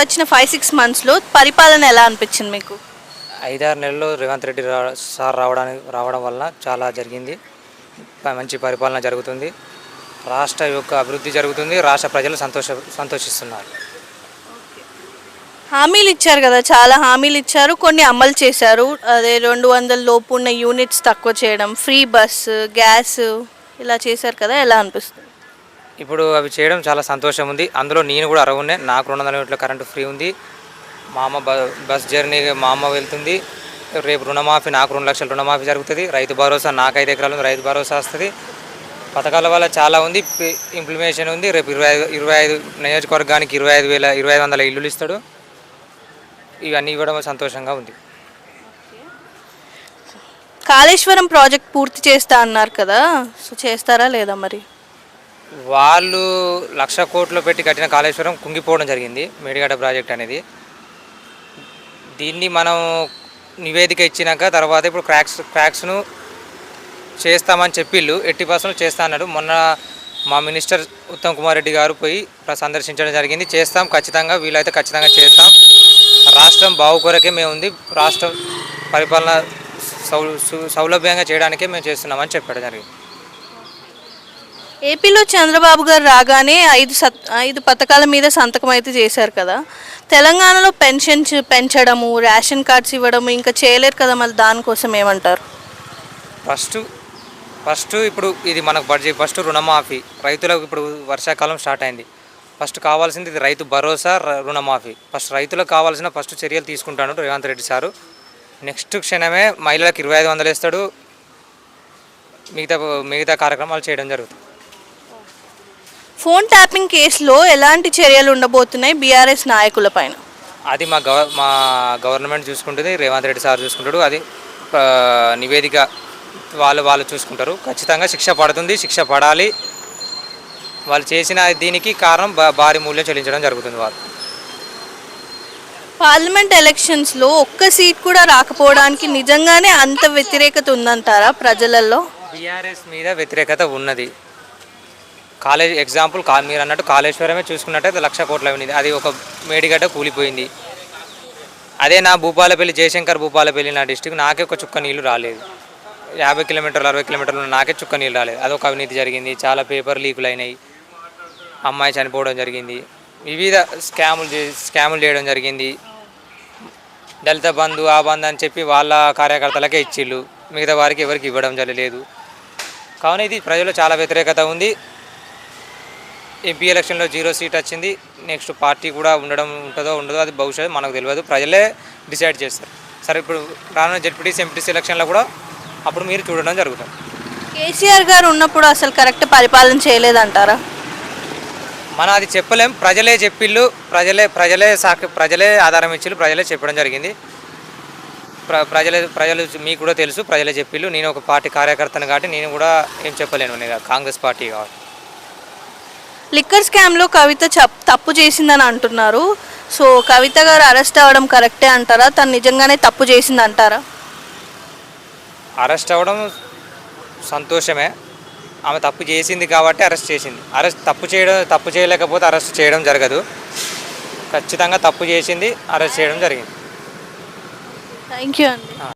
వచ్చిన 5-6 మంత్స్లో పరిపాలన ఎలా అనిపించింది మీకు? 5-6 నెలల్లో రేవంత్ రెడ్డి సార్ రావడం వలన చాలా జరిగింది. మంచి పరిపాలన జరుగుతుంది. రాష్ట్ర యొక్క అభివృద్ధి జరుగుతుంది. రాష్ట్ర ప్రజలు సంతోషిస్తున్నారు. హామీలు ఇచ్చారు కదా, చాలా హామీలు ఇచ్చారు, కొన్ని అమలు చేశారు. అదే 200 లోపు ఉన్న యూనిట్స్ తక్కువ చేయడం, ఫ్రీ బస్సు, గ్యాస్ ఇలా చేశారు కదా, ఎలా అనిపిస్తుంది? ఇప్పుడు అవి చేయడం చాలా సంతోషం ఉంది. అందులో నేను కూడా అర్హున్నే. నాకు 200 యూనిట్ల కరెంటు ఫ్రీ ఉంది. మా అమ్మ బస్ జర్నీ మా అమ్మ వెళ్తుంది. రేపు రుణమాఫీ, నాకు 2 లక్షల రుణమాఫీ జరుగుతుంది. రైతు భరోసా, నాకు 5 ఎకరాలు ఉంది, రైతు భరోసా వస్తుంది. పథకాల వల్ల చాలా ఉంది, ఇంప్లిమెంటేషన్ ఉంది. రేపు 25 నియోజకవర్గానికి 25,500 ఇల్లులు ఇస్తాడు. ఇవన్నీ ఇవ్వడం సంతోషంగా ఉంది. కాళేశ్వరం ప్రాజెక్ట్ పూర్తి చేస్తా అన్నారు కదా, సో చేస్తారా లేదా మరి? వాళ్ళు 1,00,000 కోట్లు పెట్టి కట్టిన కాళేశ్వరం కుంగిపోవడం జరిగింది, మేడిగడ్డ ప్రాజెక్ట్ అనేది. దీన్ని మనం నివేదిక ఇచ్చినాక తర్వాత ఇప్పుడు క్రాక్స్ను చేస్తామని చెప్పిళ్ళు, 80% చేస్తా అన్నాడు. మొన్న మా మినిస్టర్ ఉత్తమ్ కుమార్ రెడ్డి గారు పోయి సందర్శించడం జరిగింది. చేస్తాం ఖచ్చితంగా, వీలైతే ఖచ్చితంగా చేస్తాం. రాష్ట్రం బాగు కొరకే మేము ఉంది, రాష్ట్రం పరిపాలన సౌలభ్యంగా చేయడానికే మేము చేస్తున్నామని చెప్పడం జరిగింది. ఏపీలో చంద్రబాబు గారు రాగానే 5 పథకాల మీద సంతకం అయితే చేశారు కదా, తెలంగాణలో పెన్షన్స్ పెంచడము, రేషన్ కార్డ్స్ ఇవ్వడము ఇంకా చేయలేరు కదా, మళ్ళీ దానికోసం ఏమంటారు? ఫస్ట్ ఇప్పుడు ఇది మనకు బడ్జెట్. ఫస్ట్ రుణమాఫీ రైతులకు, ఇప్పుడు వర్షాకాలం స్టార్ట్ అయింది. ఫస్ట్ కావాల్సింది ఇది రైతు భరోసా, రుణమాఫీ. ఫస్ట్ రైతులకు కావాల్సిన చర్యలు తీసుకుంటాడు రేవంత్ రెడ్డి సారు. నెక్స్ట్ క్షణమే మహిళలకు 2,500 ఇస్తాడు. మిగతా కార్యక్రమాలు చేయడం జరుగుతుంది. ఫోన్ ట్యాపింగ్ కేసులో ఎలాంటి చర్యలు ఉండబోతున్నాయి బీఆర్ఎస్ నాయకుల పైన? అది మా గవర్నమెంట్ చూసుకుంటుంది, రేవంత్ రెడ్డి సార్ చూసుకుంటాడు. అది నివేదిక వాళ్ళు చూసుకుంటారు. ఖచ్చితంగా శిక్ష పడుతుంది, శిక్ష పడాలి. వాళ్ళు చేసిన దీనికి కారణం భారీ మూల్యం చెల్లించడం జరుగుతుంది. వాళ్ళు పార్లమెంట్ ఎలక్షన్స్లో ఒక్క సీట్ కూడా రాకపోవడానికి నిజంగానే అంత వ్యతిరేకత ఉందంటారా ప్రజలలో? బీఆర్ఎస్ మీద వ్యతిరేకత ఉన్నది. ఎగ్జాంపుల్ మీరు అన్నట్టు కాళేశ్వరమే చూసుకున్నట్టయితే 1,00,000 కోట్ల అవినీతి, అది ఒక మేడిగడ్డ కూలిపోయింది. అదే నా భూపాలపల్లి, జయశంకర్ భూపాలపల్లి నా డిస్టిక్, నాకే ఒక చుక్క నీళ్ళు రాలేదు. 50 కిలోమీటర్లు 60 కిలోమీటర్లు నాకే చుక్క నీళ్ళు రాలేదు. అదొక అవినీతి జరిగింది. చాలా పేపర్ లీకులు అయినాయి. అమ్మాయి చనిపోవడం జరిగింది. వివిధ స్కాములు చేయడం జరిగింది. దళిత బంధు, ఆ బంధు అని చెప్పి వాళ్ళ కార్యకర్తలకే ఇచ్చిళ్ళు, మిగతా వారికి ఎవరికి ఇవ్వడం జరగలేదు. కావున ఇది ప్రజల్లో చాలా వ్యతిరేకత ఉంది. ఎంపీ ఎలక్షన్లో 0 సీట్ వచ్చింది. నెక్స్ట్ పార్టీ కూడా ఉంటుందో ఉండదో అది భవిష్యత్తు మనకు తెలియదు, ప్రజలే డిసైడ్ చేస్తారు. సరే, ఇప్పుడు రానున్న జెడ్పీటీసీ, ఎంపీటీసీ ఎలక్షన్లో కూడా అప్పుడు మీరు చూడడం జరుగుతుంది. కేసీఆర్ గారు ఉన్నప్పుడు అసలు కరెక్ట్ పరిపాలన చేయలేదంటారా? మనం అది చెప్పలేం. ప్రజలే చెప్పిళ్ళు, ప్రజలే ఆధారం ఇచ్చిళ్ళు, ప్రజలే చెప్పడం జరిగింది. ప్రజలు మీకు కూడా తెలుసు, ప్రజలే చెప్పిళ్ళు. నేను ఒక పార్టీ కార్యకర్తను కాబట్టి నేను కూడా ఏం చెప్పలేను, నేను కాంగ్రెస్ పార్టీ కాబట్టి. లిక్కర్ స్కామ్లో కవిత తప్పు చేసిందని అంటున్నారు. సో కవిత గారు అరెస్ట్ అవ్వడం కరెక్టే అంటారా? తను నిజంగానే తప్పు చేసింది అంటారా? అరెస్ట్ అవ్వడం సంతోషమే. ఆమె తప్పు చేసింది కాబట్టి అరెస్ట్ చేసింది. తప్పు చేయలేకపోతే అరెస్ట్ చేయడం జరగదు. ఖచ్చితంగా తప్పు చేసింది, అరెస్ట్ చేయడం జరిగింది. థ్యాంక్ యూ అండి.